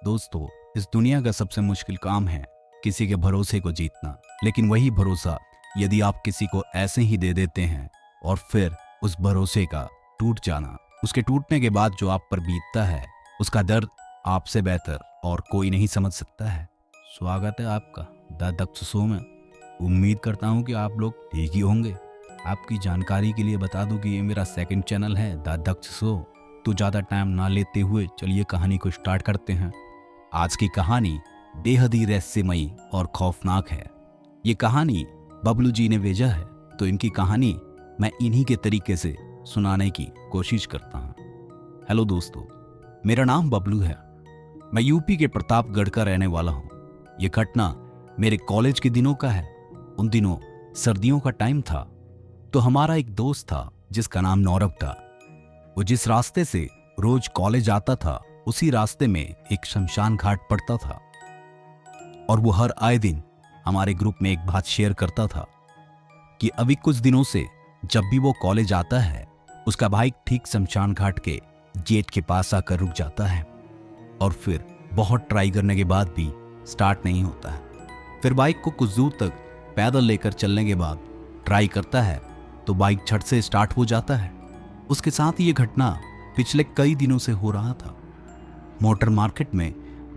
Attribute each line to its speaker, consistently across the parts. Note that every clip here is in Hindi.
Speaker 1: दोस्तों, इस दुनिया का सबसे मुश्किल काम है किसी के भरोसे को जीतना। लेकिन वही भरोसा यदि आप किसी को ऐसे ही दे देते हैं और फिर उस भरोसे का टूट जाना, उसके टूटने के बाद जो आप पर बीतता है, उसका दर्द आपसे बेहतर और कोई नहीं समझ सकता है। स्वागत है आपका द दक्ष शो में। उम्मीद करता हूँ कि आप लोग ठीक ही होंगे। आपकी जानकारी के लिए बता दूं कि ये मेरा सेकंड चैनल है द दक्ष शो। तो ज़्यादा टाइम ना लेते हुए चलिए कहानी को स्टार्ट करते हैं। आज की कहानी बेहद ही रहस्यमयी और खौफनाक है। ये कहानी बबलू जी ने भेजा है, तो इनकी कहानी मैं इन्हीं के तरीके से सुनाने की कोशिश करता हूँ। हेलो दोस्तों, मेरा नाम बबलू है। मैं यूपी के प्रतापगढ़ का रहने वाला हूँ। ये घटना मेरे कॉलेज के दिनों का है। उन दिनों सर्दियों का टाइम था, तो हमारा एक दोस्त था जिसका नाम नौरव था। वो जिस रास्ते से रोज कॉलेज आता था, उसी रास्ते में एक शमशान घाट पड़ता था। और वो हर आए दिन हमारे ग्रुप में एक बात शेयर करता था कि अभी कुछ दिनों से जब भी वो कॉलेज आता है, उसका बाइक ठीक शमशान घाट के गेट के पास आकर रुक जाता है और फिर बहुत ट्राई करने के बाद भी स्टार्ट नहीं होता है। फिर बाइक को कुछ दूर तक पैदल लेकर चलने के बाद ट्राई करता है तो बाइक झट से स्टार्ट हो जाता है। उसके साथ ये घटना पिछले कई दिनों से हो रहा था। मोटर मार्केट में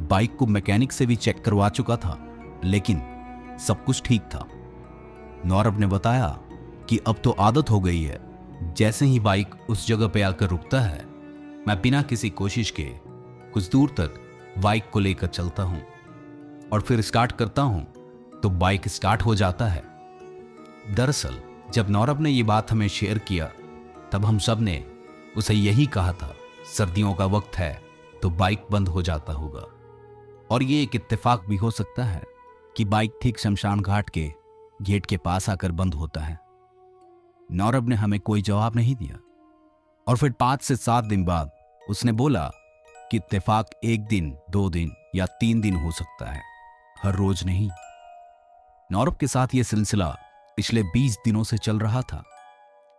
Speaker 1: बाइक को मैकेनिक से भी चेक करवा चुका था, लेकिन सब कुछ ठीक था। नौरव ने बताया कि अब तो आदत हो गई है, जैसे ही बाइक उस जगह पे आकर रुकता है, मैं बिना किसी कोशिश के कुछ दूर तक बाइक को लेकर चलता हूं और फिर स्टार्ट करता हूं तो बाइक स्टार्ट हो जाता है। दरअसल जब नौरव ने ये बात हमें शेयर किया, तब हम सब ने उसे यही कहा था, सर्दियों का वक्त है तो बाइक बंद हो जाता होगा। और ये एक इत्तेफाक भी हो सकता है कि बाइक ठीक शमशान घाट के गेट के पास आकर बंद होता है। नौरव ने हमें कोई जवाब नहीं दिया और फिर 5 से 7 दिन बाद उसने बोला कि इत्तेफाक 1 दिन, 2 दिन या 3 दिन हो सकता है, हर रोज नहीं। नौरव के साथ ये सिलसिला पिछले 20 दिनों से चल रहा था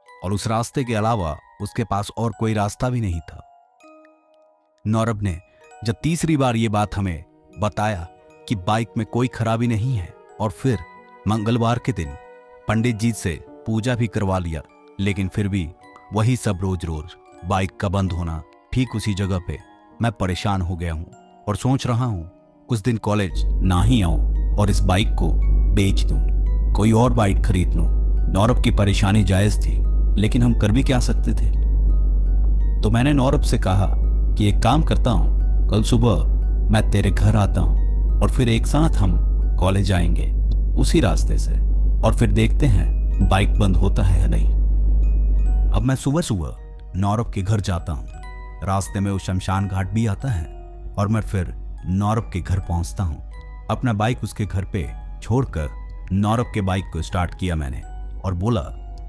Speaker 1: और उस रास्ते के अलावा उसके पास और कोई रास्ता भी नहीं था। नौरव ने जब तीसरी बार ये बात हमें बताया कि बाइक में कोई खराबी नहीं है और फिर मंगलवार के दिन पंडित जी से पूजा भी करवा लिया, लेकिन फिर भी वही सब रोज रोज बाइक का बंद होना ठीक उसी जगह पे, मैं परेशान हो गया हूं और सोच रहा हूं कुछ दिन कॉलेज ना ही आऊं और इस बाइक को बेच दूं, कोई और बाइक खरीद लूं। नौरव की परेशानी जायज थी, लेकिन हम कर भी क्या सकते थे। तो मैंने नौरव से कहा कि एक काम करता हूं, कल सुबह मैं तेरे घर आता हूं और फिर एक साथ हम कॉलेज आएंगे उसी रास्ते से, और फिर देखते हैं बाइक बंद होता है या नहीं। अब मैं सुबह सुबह नौरव के घर जाता हूं। रास्ते में वो शमशान घाट भी आता है और मैं फिर नौरव के घर पहुंचता हूं। अपना बाइक उसके घर पे छोड़कर नौरव के बाइक को स्टार्ट किया मैंने और बोला,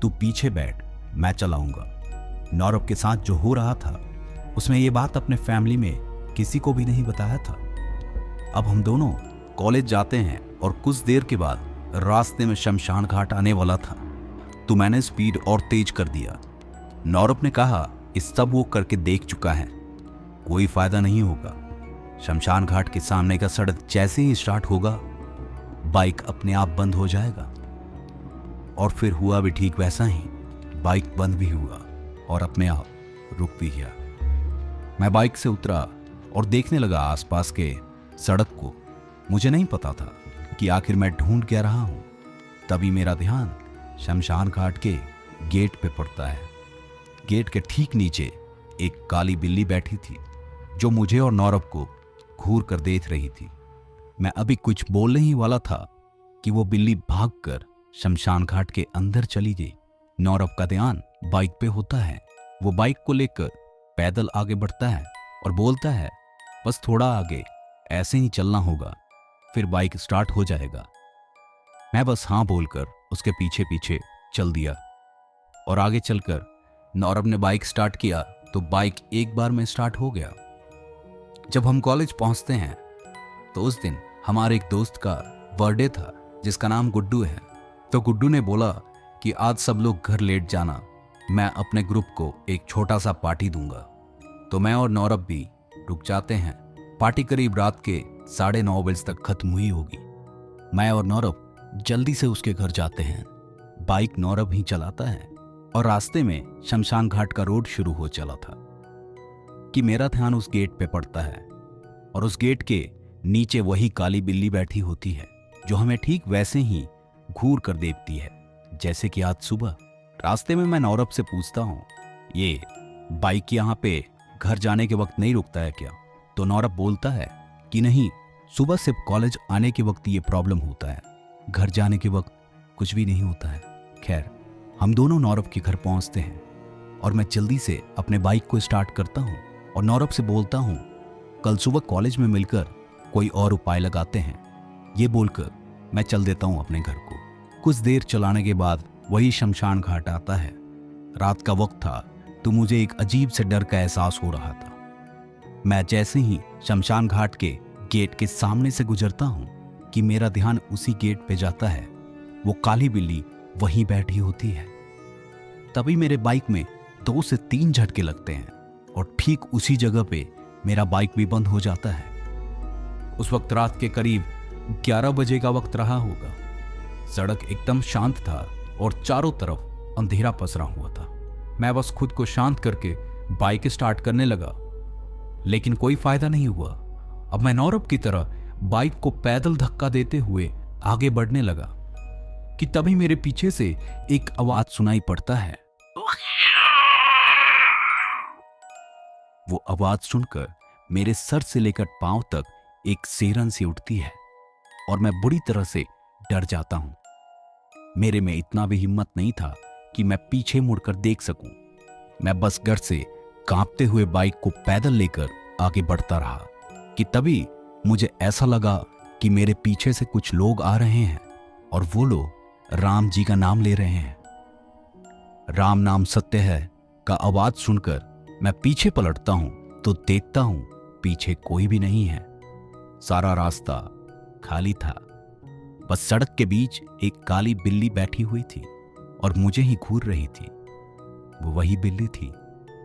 Speaker 1: तू पीछे बैठ, मैं चलाऊंगा। नौरव के साथ जो हो रहा था उसमें ये बात अपने फैमिली में किसी को भी नहीं बताया था। अब हम दोनों कॉलेज जाते हैं और कुछ देर के बाद रास्ते में शमशान घाट आने वाला था, तो मैंने स्पीड और तेज कर दिया। नौरव ने कहा, इस सब वो करके देख चुका है, कोई फायदा नहीं होगा। शमशान घाट के सामने का सड़क जैसे ही स्टार्ट होगा, बाइक अपने आप बंद हो जाएगा। और फिर हुआ भी ठीक वैसा ही, बाइक बंद भी हुआ और अपने आप रुक भी गया। मैं बाइक से उतरा और देखने लगा आसपास के सड़क को। मुझे नहीं पता था कि आखिर मैं ढूंढ क्या रहा हूं। तभी मेरा ध्यान शमशान घाट के गेट पे पड़ता है। गेट के ठीक नीचे एक काली बिल्ली बैठी थी, जो मुझे और नौरव को घूर कर देख रही थी। मैं अभी कुछ बोलने ही वाला था कि वो बिल्ली भागकर शमशान घाट के अंदर चली गई। नौरव का ध्यान बाइक पे होता है। वो बाइक को लेकर पैदल आगे बढ़ता है और बोलता है, बस थोड़ा आगे, ऐसे ही चलना होगा, फिर बाइक स्टार्ट हो जाएगा। मैं बस हाँ बोलकर उसके पीछे पीछे चल दिया और आगे चलकर नौरव ने बाइक स्टार्ट किया तो बाइक एक बार में स्टार्ट हो गया। जब हम कॉलेज पहुंचते हैं तो उस दिन हमारे एक दोस्त का बर्थडे था, जिसका नाम गुड्डू है। तो गुड्डू ने बोला कि आज सब लोग घर लेट जाना, मैं अपने ग्रुप को एक छोटा सा पार्टी दूंगा। तो मैं और नौरव भी रुक जाते हैं पार्टी करीब रात के 9:30 बजे तक खत्म हुई होगी। मैं और नौरव जल्दी से उसके घर जाते हैं। बाइक नौरव ही चलाता है और रास्ते में शमशान घाट का रोड शुरू हो चला था कि मेरा ध्यान उस गेट पे पड़ता है और उस गेट के नीचे वही काली बिल्ली बैठी होती है जो हमें ठीक वैसे ही घूर कर देखती है जैसे कि आज सुबह। रास्ते में मैं नौरव से पूछता हूँ, ये बाइक यहाँ पे घर जाने के वक्त नहीं रुकता है क्या? तो नौरव बोलता है कि नहीं, सुबह सिर्फ कॉलेज आने के वक्त ये प्रॉब्लम होता है, घर जाने के वक्त कुछ भी नहीं होता है। खैर, हम दोनों नौरव के घर पहुंचते हैं और मैं जल्दी से अपने बाइक को स्टार्ट करता हूं और नौरव से बोलता हूं, कल सुबह कॉलेज में मिलकर कोई और उपाय लगाते हैं। ये बोलकर मैं चल देता हूं अपने घर को। कुछ देर चलाने के बाद वही शमशान घाट आता है। रात का वक्त था तो मुझे एक अजीब से डर का एहसास हो रहा था। मैं जैसे ही शमशान घाट के गेट के सामने से गुजरता हूं कि मेरा ध्यान उसी गेट पे जाता है। वो काली बिल्ली वहीं बैठी होती है। तभी मेरे बाइक में 2 से 3 झटके लगते हैं और ठीक उसी जगह पे मेरा बाइक भी बंद हो जाता है। उस वक्त रात के करीब 11 बजे का वक्त रहा होगा। सड़क एकदम शांत था और चारों तरफ अंधेरा पसरा हुआ था। मैं बस खुद को शांत करके बाइक स्टार्ट करने लगा, लेकिन कोई फायदा नहीं हुआ। अब मैं नौरव की तरह बाइक को पैदल धक्का देते हुए आगे बढ़ने लगा कि तभी मेरे पीछे से एक आवाज सुनाई पड़ता है। वो आवाज सुनकर मेरे सर से लेकर पांव तक एक सिरन सी उठती है और मैं बुरी तरह से डर जाता हूं। मेरे में इतना भी हिम्मत नहीं था कि मैं पीछे मुड़कर देख सकूं। मैं बस घर से कांपते हुए बाइक को पैदल लेकर आगे बढ़ता रहा कि तभी मुझे ऐसा लगा कि मेरे पीछे से कुछ लोग आ रहे हैं और वो लोग राम जी का नाम ले रहे हैं। राम नाम सत्य है का आवाज सुनकर मैं पीछे पलटता हूं तो देखता हूं पीछे कोई भी नहीं है। सारा रास्ता खाली था। बस सड़क के बीच एक काली बिल्ली बैठी हुई थी और मुझे ही घूर रही थी। वो वही बिल्ली थी।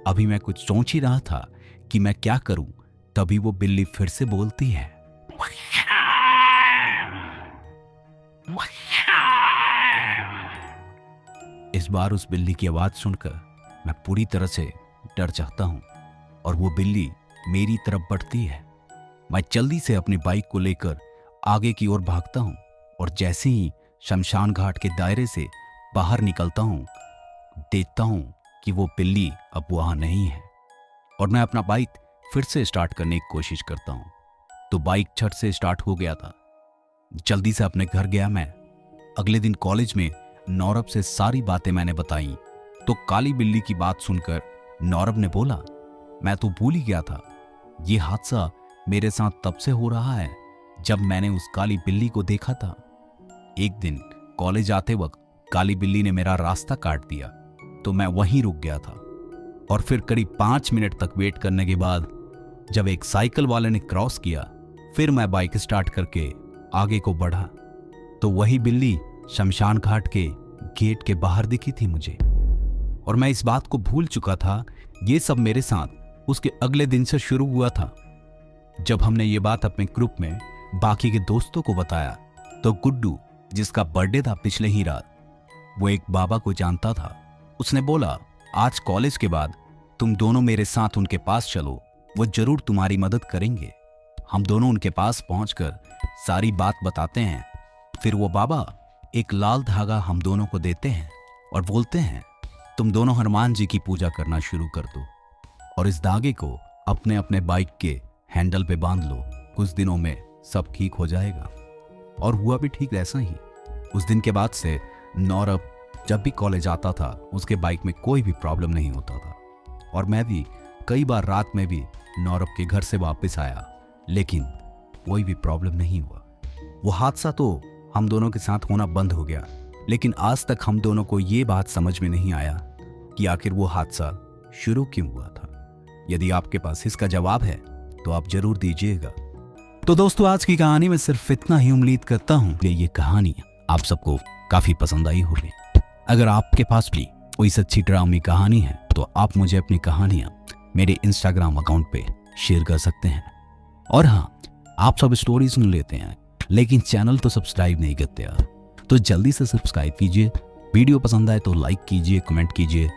Speaker 1: अभी मैं कुछ सोच ही रहा था कि मैं क्या करूं, तभी वो बिल्ली फिर से बोलती है। इस बार उस बिल्ली की आवाज सुनकर मैं पूरी तरह से डर जाता हूं और वो बिल्ली मेरी तरफ बढ़ती है। मैं जल्दी से अपनी बाइक को लेकर आगे की ओर भागता हूं और जैसे ही शमशान घाट के दायरे से बाहर निकलता हूं, देखता हूं कि वो बिल्ली अब वहां नहीं है और मैं अपना बाइक फिर से स्टार्ट करने की कोशिश करता हूं तो बाइक झट से स्टार्ट हो गया था। जल्दी से अपने घर गया मैं। अगले दिन कॉलेज में नौरव से सारी बातें मैंने बताई तो काली बिल्ली की बात सुनकर नौरव ने बोला, मैं तो भूल ही गया था, ये हादसा मेरे साथ तब से हो रहा है जब मैंने उस काली बिल्ली को देखा था। एक दिन कॉलेज आते वक्त काली बिल्ली ने मेरा रास्ता काट दिया तो मैं वहीं रुक गया था और फिर करीब 5 मिनट तक वेट करने के बाद जब एक साइकिल वाले ने क्रॉस किया, फिर मैं बाइक स्टार्ट करके आगे को बढ़ा तो वही बिल्ली शमशान घाट के गेट के बाहर दिखी थी मुझे। और मैं इस बात को भूल चुका था। ये सब मेरे साथ उसके अगले दिन से शुरू हुआ था। जब हमने ये बात अपने ग्रुप में बाकी के दोस्तों को बताया तो गुड्डू, जिसका बर्थडे था पिछले ही रात, वो एक बाबा को जानता था। उसने बोला, आज कॉलेज के बाद तुम दोनों मेरे साथ उनके पास चलो, वो जरूर तुम्हारी मदद करेंगे। हम दोनों उनके पास पहुंचकर सारी बात बताते हैं। फिर वो बाबा एक लाल धागा हम दोनों को देते हैं और बोलते हैं, तुम दोनों हनुमान जी की पूजा करना शुरू कर दो और इस धागे को अपने अपने बाइक के हैंडल पे बांध लो, कुछ दिनों में सब ठीक हो जाएगा। और हुआ भी ठीक ऐसा ही। उस दिन के बाद से नौरव जब भी कॉलेज आता था उसके बाइक में कोई भी प्रॉब्लम नहीं होता था और मैं भी कई बार रात में भी नौरव के घर से वापस आया, लेकिन कोई भी प्रॉब्लम नहीं हुआ। वो हादसा तो हम दोनों के साथ होना बंद हो गया, लेकिन आज तक हम दोनों को ये बात समझ में नहीं आया कि आखिर वो हादसा शुरू क्यों हुआ था। यदि आपके पास इसका जवाब है तो आप जरूर दीजिएगा। तो दोस्तों, आज की कहानी में सिर्फ इतना ही। उम्मीद करता हूं कि ये कहानी आप सबको काफी पसंद आई होगी। अगर आपके पास भी कोई सच्ची ड्रामी कहानी है तो आप मुझे अपनी कहानियां मेरे इंस्टाग्राम अकाउंट पे शेयर कर सकते हैं। और हाँ, आप सब स्टोरी सुन लेते हैं लेकिन चैनल तो सब्सक्राइब नहीं करते यार। तो जल्दी से सब्सक्राइब कीजिए, वीडियो पसंद आए तो लाइक कीजिए, कमेंट कीजिए